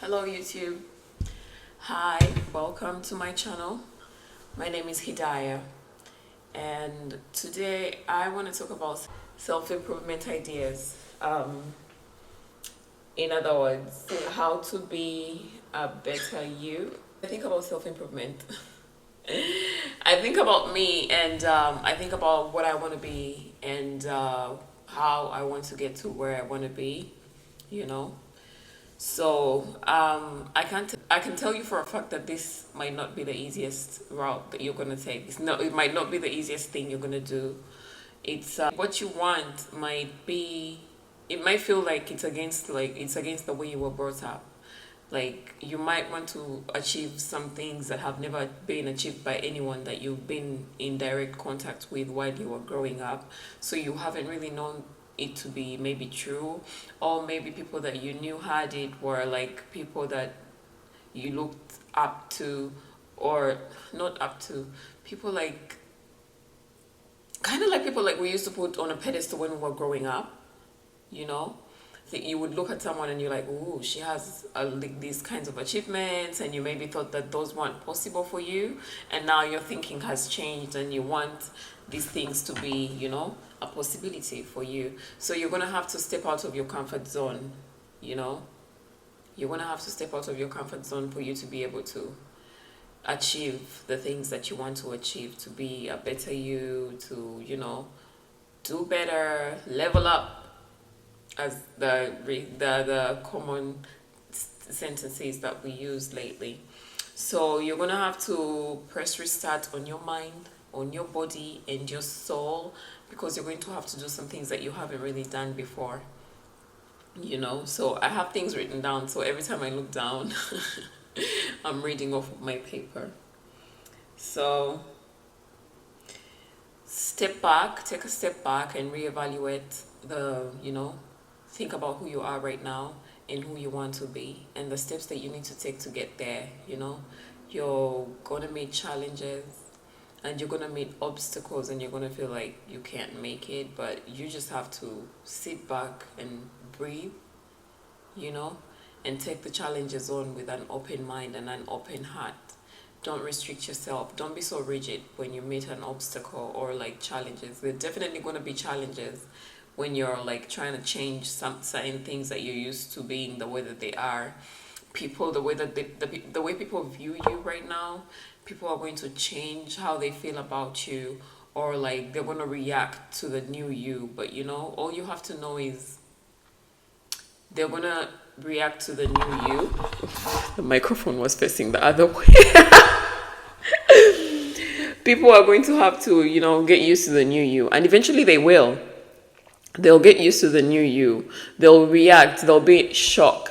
Hello YouTube. Hi, welcome to my channel. My name is Hidayah, and today I want to talk about self-improvement ideas. In other words, how to be a better you. I think about self-improvement. I think about me, and I think about what I want to be, and how I want to get to where I want to be, you know. So I can tell you for a fact that this might not be the easiest route that you're gonna take. It might not be the easiest thing you're gonna do. It's what you want might be. It might feel like it's against the way you were brought up. Like you might want to achieve some things that have never been achieved by anyone that you've been in direct contact with while you were growing up. So you haven't really known it to be maybe true, or maybe people that you knew had it were like people that you looked up to, or not up to, people like kind of like people like we used to put on a pedestal when we were growing up, you know. You would look at someone and you're like, "Ooh, she has like these kinds of achievements," and you maybe thought that those weren't possible for you, and now your thinking has changed and you want these things to be, a possibility for you. So you're gonna have to step out of your comfort zone, you know. You're gonna have to step out of your comfort zone for you to be able to achieve the things that you want to achieve, to be a better you, to do better, level up, as the common sentences that we use lately. So you're gonna have to press restart on your mind, on your body, and your soul, because you're going to have to do some things that you haven't really done before. So I have things written down. So every time I look down, I'm reading off of my paper. So take a step back and reevaluate think about who you are right now and who you want to be and the steps that you need to take to get there. You're gonna meet challenges and you're gonna meet obstacles and you're gonna feel like you can't make it, but you just have to sit back and breathe, and take the challenges on with an open mind and an open heart. Don't restrict yourself. Don't be so rigid when you meet an obstacle or like challenges. There are definitely going to be challenges when you're like trying to change some certain things that you're used to being the way that they are. The way that the way people view you right now, people are going to change how they feel about you, or like they're going to react to the new you. But all you have to know is they're going to react to the new you. The microphone was facing the other way. People are going to have to, get used to the new you, and eventually they will. They'll get used to the new you. They'll react. They'll be shocked.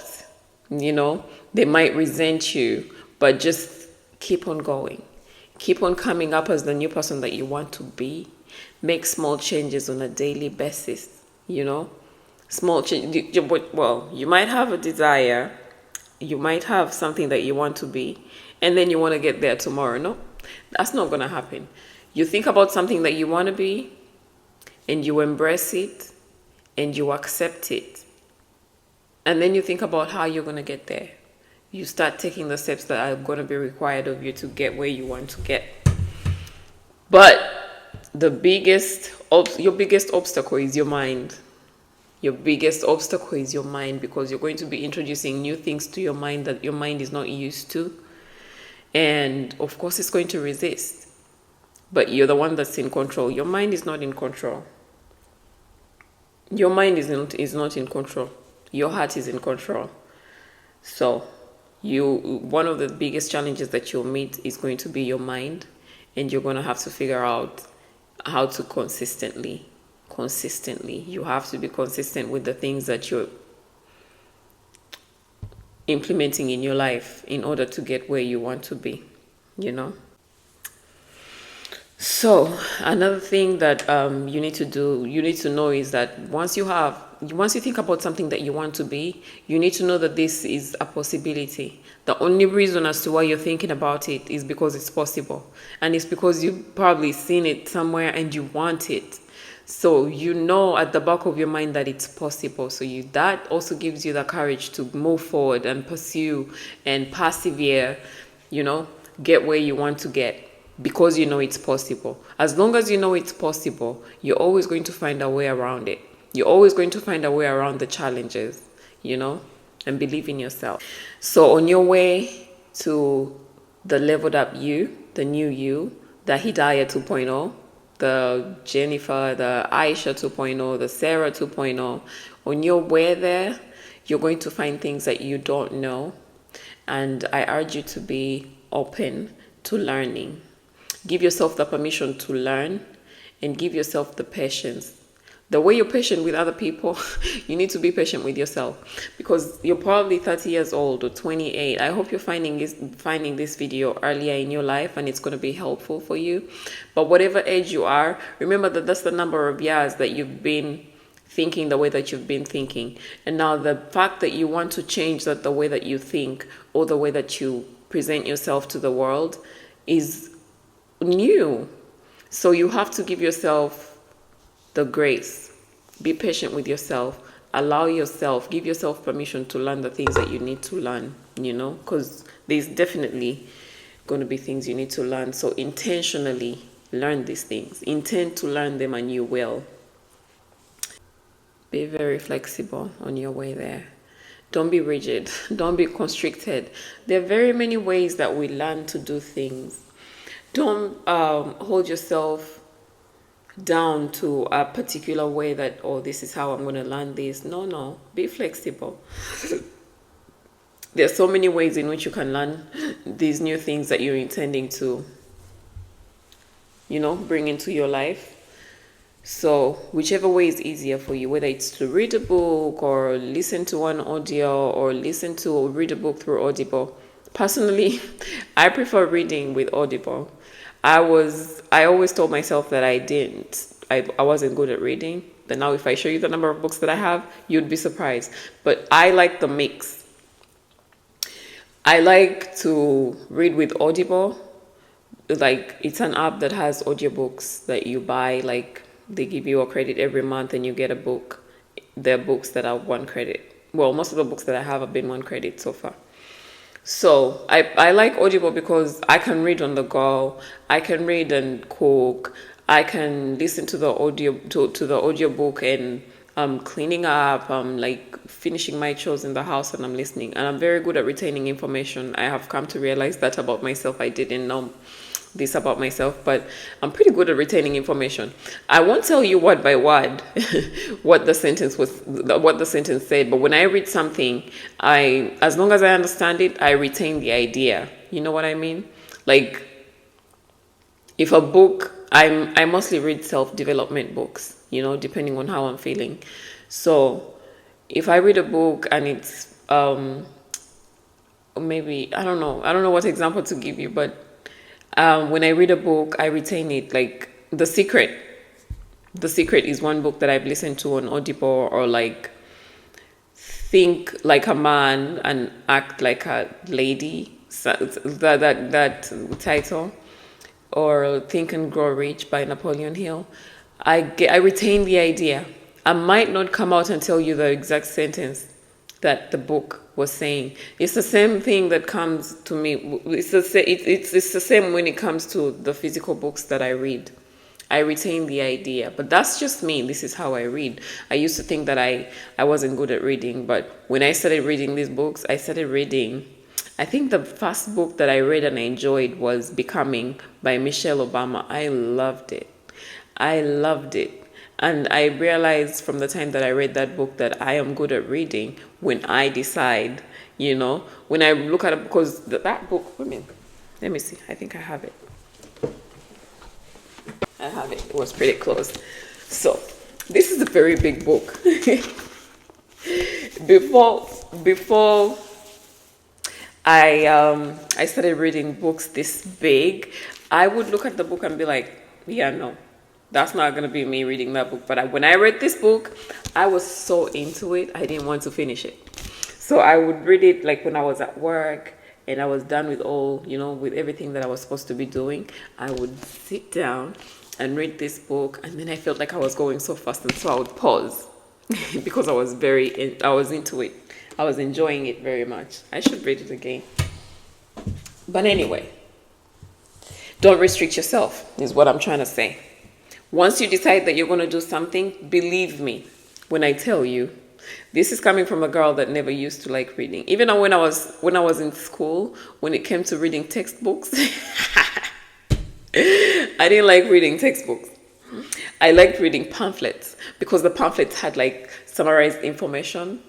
They might resent you, but just keep on going. Keep on coming up as the new person that you want to be. Make small changes on a daily basis. Small change. Well, you might have a desire. You might have something that you want to be, and then you want to get there tomorrow. No, that's not going to happen. You think about something that you want to be, and you embrace it, and you accept it. And then you think about how you're going to get there. You start taking the steps that are going to be required of you to get where you want to get. But your biggest obstacle is your mind. Your biggest obstacle is your mind, because you're going to be introducing new things to your mind that your mind is not used to. And of course, it's going to resist. But you're the one that's in control. Your mind is not in control. Your mind is not in control. Your heart is in control. So one of the biggest challenges that you'll meet is going to be your mind. And you're going to have to figure out how to consistently, you have to be consistent with the things that you're implementing in your life in order to get where you want to be, So another thing that you need to know is that once you think about something that you want to be, you need to know that this is a possibility. The only reason as to why you're thinking about it is because it's possible, and it's because you've probably seen it somewhere and you want it. So you know at the back of your mind that it's possible. So you that also gives you the courage to move forward and pursue and persevere, you know, get where you want to get because you know it's possible. As long as you know it's possible, you're always going to find a way around it. You're always going to find a way around the challenges, you know, and believe in yourself. So on your way to the leveled up you, the new you, the Hidayah 2.0, the Jennifer, the Aisha 2.0, the Sarah 2.0, on your way there, you're going to find things that you don't know. And I urge you to be open to learning. Give yourself the permission to learn and give yourself the patience. The way you're patient with other people, you need to be patient with yourself, because you're probably 30 years old or 28. I hope you're finding this video earlier in your life and it's going to be helpful for you. But whatever age you are, remember that that's the number of years that you've been thinking the way that you've been thinking. And now the fact that you want to change that the way that you think or the way that you present yourself to the world is new. So you have to give yourself the grace. Be patient with yourself. Allow yourself, give yourself permission to learn the things that you need to learn, you know, because there's definitely going to be things you need to learn. So intentionally learn these things. Intend to learn them and you will. Be very flexible on your way there. Don't be rigid. Don't be constricted. There are very many ways that we learn to do things. Don't hold yourself down to a particular way that, oh, this is how I'm going to learn this. No, be flexible. There are so many ways in which you can learn these new things that you're intending to, you know, bring into your life. So whichever way is easier for you, whether it's to read a book or listen to an audio or read a book through Audible. Personally, I prefer reading with Audible. I always told myself that I wasn't good at reading. But now if I show you the number of books that I have, you'd be surprised. But I like the mix. I like to read with Audible. Like, it's an app that has audiobooks that you buy. Like, they give you a credit every month and you get a book. They're books that are 1 credit. Well, most of the books that I have have been 1 credit so far. So I like Audible because I can read on the go. I can read and cook. I can listen to the audio to the audiobook and I'm cleaning up. I'm like finishing my chores in the house and I'm listening. And I'm very good at retaining information. I have come to realize that about myself. I didn't know this about myself, but I'm pretty good at retaining information. I won't tell you word by word what the sentence said, but when I read something, as long as I understand it, I retain the idea. You know what I mean? Like, if a book, I mostly read self-development books, you know, depending on how I'm feeling. So if I read a book and it's maybe I don't know what example to give you, but when I read a book, I retain it. Like The Secret. The Secret is one book that I've listened to on Audible, or like Think Like a Man and Act Like a Lady. So that title, or Think and Grow Rich by Napoleon Hill. I retain the idea. I might not come out and tell you the exact sentence that the book was saying. It's the same thing that comes to me. It's the same when it comes to the physical books that I read. I retain the idea, but that's just me. This is how I read. I used to think that I wasn't good at reading, but when I started reading these books, I started reading. I think the first book that I read and I enjoyed was Becoming by Michelle Obama. I loved it. And I realized from the time that I read that book that I am good at reading when I decide, you know, when I look at it, because that book, let me see, I think I have it. I have it. It was pretty close. So this is a very big book. Before I started reading books this big, I would look at the book and be like, yeah, no, that's not going to be me reading that book. But when I read this book, I was so into it, I didn't want to finish it. So I would read it like when I was at work and I was done with with everything that I was supposed to be doing. I would sit down and read this book, and then I felt like I was going so fast, and so I would pause because I was into it. I was enjoying it very much. I should read it again. But anyway, don't restrict yourself, is what I'm trying to say. Once you decide that you're going to do something, believe me when I tell you, this is coming from a girl that never used to like reading. Even when I was in school, when it came to reading textbooks, I didn't like reading textbooks. I liked reading pamphlets because the pamphlets had like summarized information.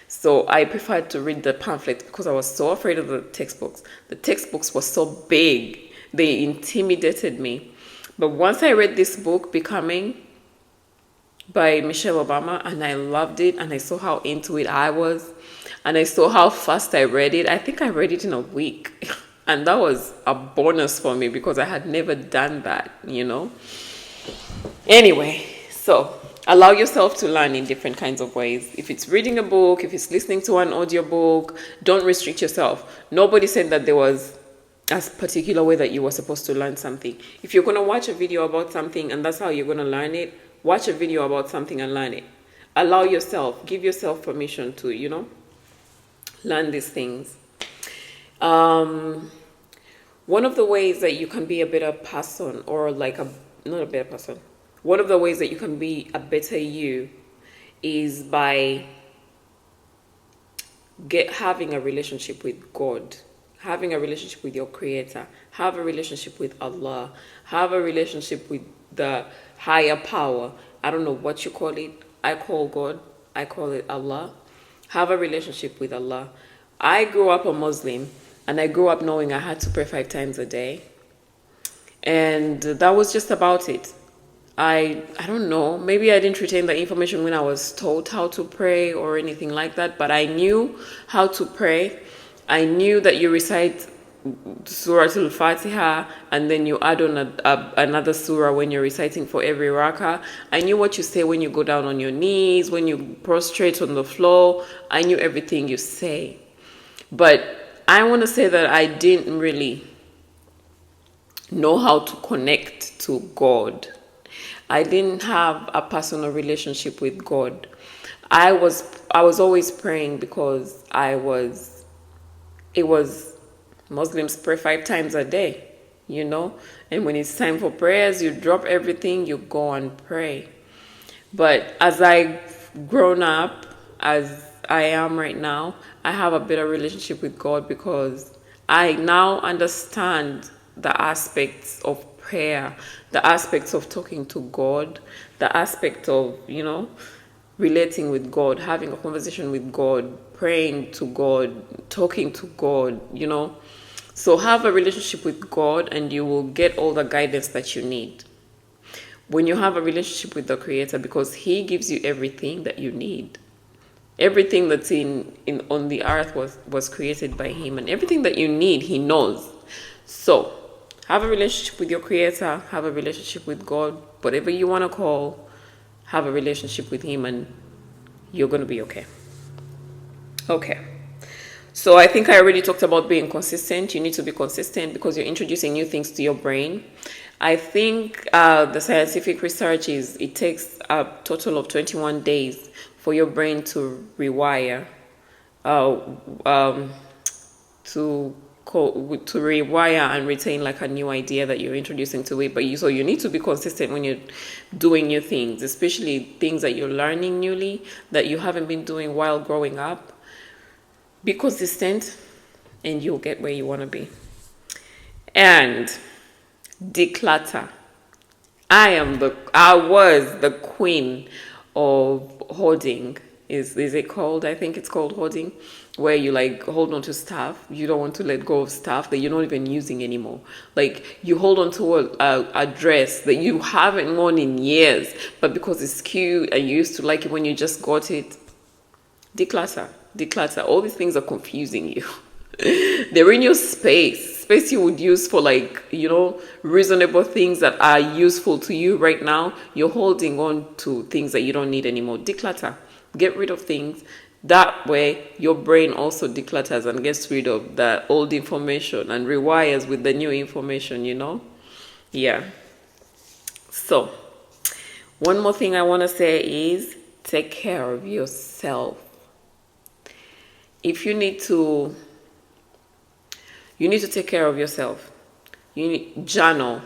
So I preferred to read the pamphlets because I was so afraid of the textbooks. The textbooks were so big, they intimidated me. But once I read this book, Becoming, by Michelle Obama, and I loved it, and I saw how into it I was, and I saw how fast I read it. I think I read it in a week. And that was a bonus for me because I had never done that, you know. Anyway, so allow yourself to learn in different kinds of ways. If it's reading a book, if it's listening to an audiobook, don't restrict yourself. Nobody said that there was a particular way that you were supposed to learn something. If you're going to watch a video about something and that's how you're going to learn it, watch a video about something and learn it. Allow yourself, give yourself permission to, you know, learn these things. One of the ways that you can be a better person, or like not a better person, one of the ways that you can be a better you is by having a relationship with God, having a relationship with your creator, have a relationship with Allah, have a relationship with the higher power. I don't know what you call it. I call God, I call it Allah. Have a relationship with Allah. I grew up a Muslim, and I grew up knowing I had to pray 5 times a day. And that was just about it. I don't know, maybe I didn't retain the information when I was taught how to pray or anything like that, but I knew how to pray. I knew that you recite Surah Al-Fatiha and then you add on another surah when you're reciting for every rakah. I knew what you say when you go down on your knees, when you prostrate on the floor. I knew everything you say. But I want to say that I didn't really know how to connect to God. I didn't have a personal relationship with God. I was always praying because it was Muslims pray 5 times a day, you know? And when it's time for prayers, you drop everything, you go and pray. But as I've grown up, as I am right now, I have a better relationship with God because I now understand the aspects of prayer, the aspects of talking to God, the aspect of, you know, relating with God, having a conversation with God, praying to God, talking to God, you know. So have a relationship with God and you will get all the guidance that you need. When you have a relationship with the Creator, because He gives you everything that you need. Everything that's on the earth was created by Him, and everything that you need, He knows. So have a relationship with your Creator, have a relationship with God, whatever you want to call, have a relationship with Him, and you're going to be okay. Okay. So I think I already talked about being consistent. You need to be consistent because you're introducing new things to your brain. I think the scientific research is it takes a total of 21 days for your brain to rewire, to rewire and retain like a new idea that you're introducing to it. So you need to be consistent when you're doing new things, especially things that you're learning newly that you haven't been doing while growing up. Be consistent and you'll get where you want to be. And declutter. I was the queen of hoarding. Is it called? I think it's called hoarding, where you like hold on to stuff. You don't want to let go of stuff that you're not even using anymore. Like you hold on to a dress that you haven't worn in years, but because it's cute and you used to like it when you just got it. Declutter. All these things are confusing you. They're in your space you would use for like, you know, reasonable things that are useful to you right now. You're holding on to things that you don't need anymore. Declutter. Get rid of things. That way your brain also declutters and gets rid of the old information and rewires with the new information, you know. Yeah. So, one more thing I want to say is take care of yourself. If you need to take care of yourself. You need journal.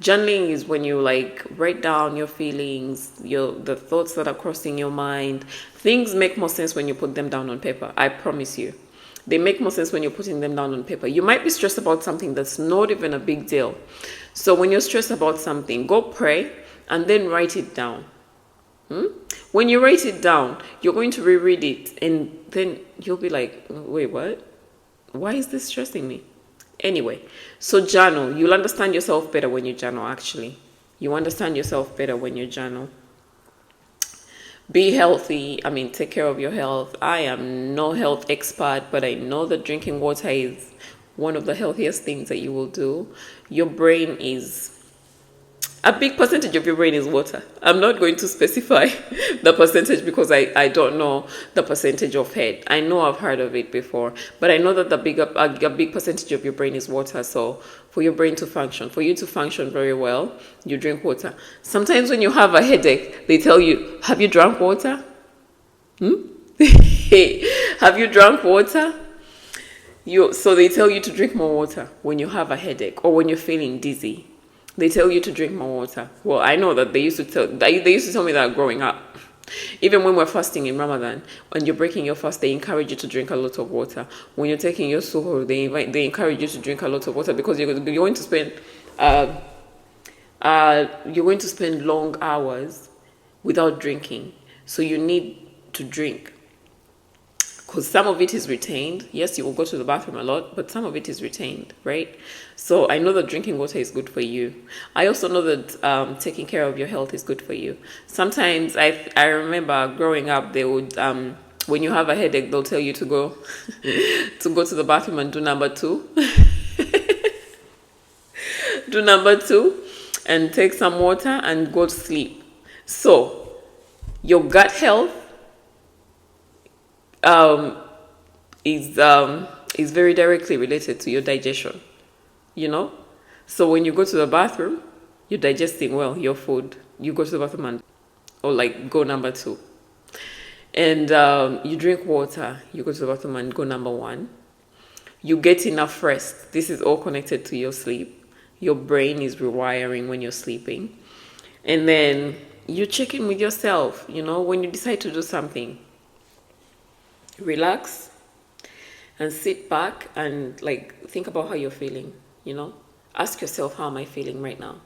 Journaling is when you like write down your feelings, the thoughts that are crossing your mind. Things make more sense when you put them down on paper. I promise you. They make more sense when you're putting them down on paper. You might be stressed about something that's not even a big deal. So when you're stressed about something, go pray and then write it down. When you write it down, you're going to reread it and then you'll be like, wait, what? Why is this stressing me? Anyway, so journal. You'll understand yourself better when you journal, actually. You understand yourself better when you journal. Be healthy. I mean, take care of your health. I am no health expert, but I know that drinking water is one of the healthiest things that you will do. Your brain is a big percentage of your brain is water. I'm not going to specify the percentage because I don't know the percentage of head. I know I've heard of it before, but I know that a big percentage of your brain is water. So for your brain to function, for you to function very well, you drink water. Sometimes when you have a headache, they tell you, have you drunk water? Have you drunk water? So they tell you to drink more water when you have a headache or when you're feeling dizzy. They tell you to drink more water. Well, I know that they used to tell me that growing up. Even when we're fasting in Ramadan, when you're breaking your fast, they encourage you to drink a lot of water. When you're taking your suhoor, they encourage you to drink a lot of water because you're going to spend long hours without drinking. So you need to drink. Because some of it is retained. Yes, you will go to the bathroom a lot, but some of it is retained, right? So I know that drinking water is good for you. I also know that taking care of your health is good for you. Sometimes I remember growing up, they would when you have a headache, they'll tell you to go to the bathroom and do number 2. Do number 2 and take some water and go to sleep. So your gut health is very directly related to your digestion, so when you go to the bathroom, you're digesting well your food. You go to the bathroom or like go number 2, and you drink water. You go to the bathroom and go number 1. You get enough rest. This is all connected to your sleep. Your brain is rewiring when you're sleeping, and then you check in with yourself. When you decide to do something, relax and sit back and like think about how you're feeling. Ask yourself, how am I feeling right now?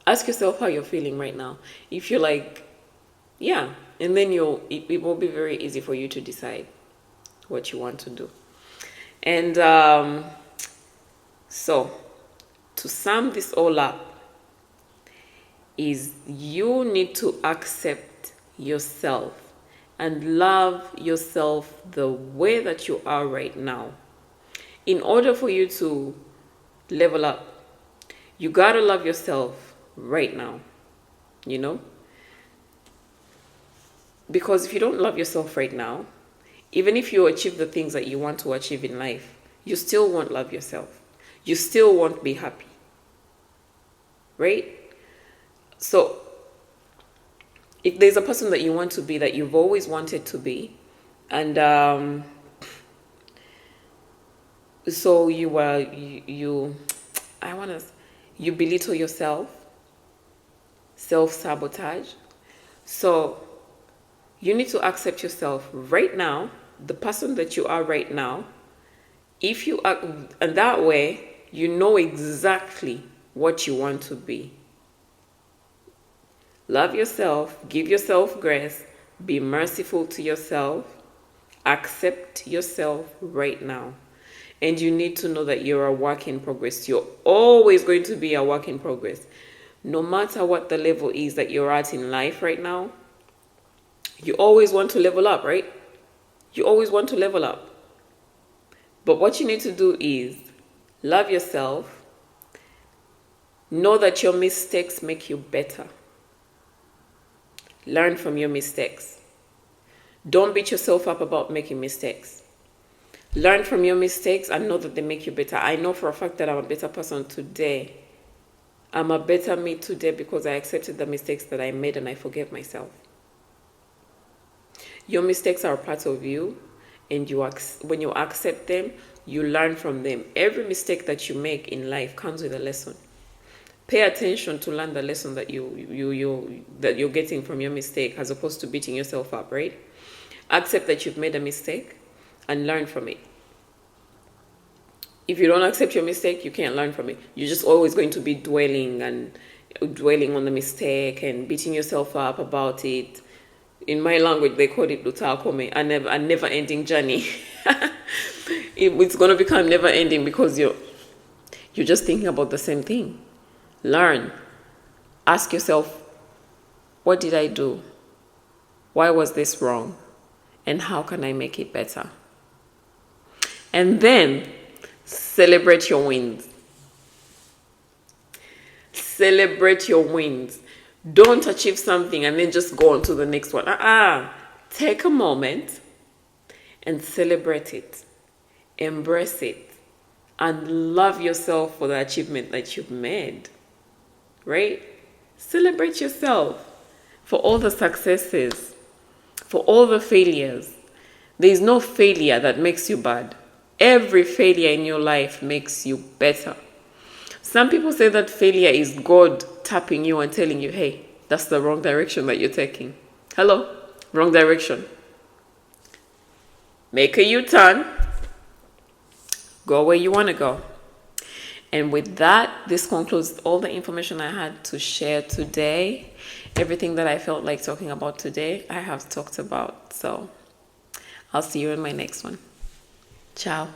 Ask yourself how you're feeling right now. If you're like, yeah, and then it will be very easy for you to decide what you want to do. And so to sum this all up is you need to accept yourself and love yourself the way that you are right now. In order for you to level up, you gotta love yourself right now, because if you don't love yourself right now, even if you achieve the things that you want to achieve in life, you still won't love yourself. You still won't be happy, right? So if there's a person that you want to be, that you've always wanted to be, and so you belittle yourself, self-sabotage. So you need to accept yourself right now, the person that you are right now. If you act, and that way, you know exactly what you want to be. Love yourself, give yourself grace, be merciful to yourself, accept yourself right now. And you need to know that you're a work in progress. You're always going to be a work in progress. No matter what the level is that you're at in life right now, you always want to level up, right? You always want to level up. But what you need to do is love yourself. Know that your mistakes make you better. Learn from your mistakes. Don't beat yourself up about making mistakes. Learn from your mistakes and know that they make you better. I know for a fact that I'm a better person today I'm a better me today because I accepted the mistakes that I made and I forgave myself. Your mistakes are a part of you, and when you accept them, you learn from them. Every mistake that you make in life comes with a lesson. Pay attention to learn the lesson that you're getting from your mistake, as opposed to beating yourself up, right? Accept that you've made a mistake and learn from it. If you don't accept your mistake, you can't learn from it. You're just always going to be dwelling on the mistake and beating yourself up about it. In my language, they call it lutakome, a never-ending journey. It's going to become never-ending because you're just thinking about the same thing. Learn. Ask yourself, what did I do? Why was this wrong? And how can I make it better? And then celebrate your wins. Celebrate your wins. Don't achieve something and then just go on to the next one. Take a moment and celebrate it. Embrace it. And love yourself for the achievement that you've made. Right? Celebrate yourself for all the successes, for all the failures. There is no failure that makes you bad. Every failure in your life makes you better. Some people say that failure is God tapping you and telling you, hey, that's the wrong direction that you're taking. Hello? Wrong direction. Make a U-turn. Go where you want to go. And with that, this concludes all the information I had to share today. Everything that I felt like talking about today, I have talked about. So I'll see you in my next one. Ciao.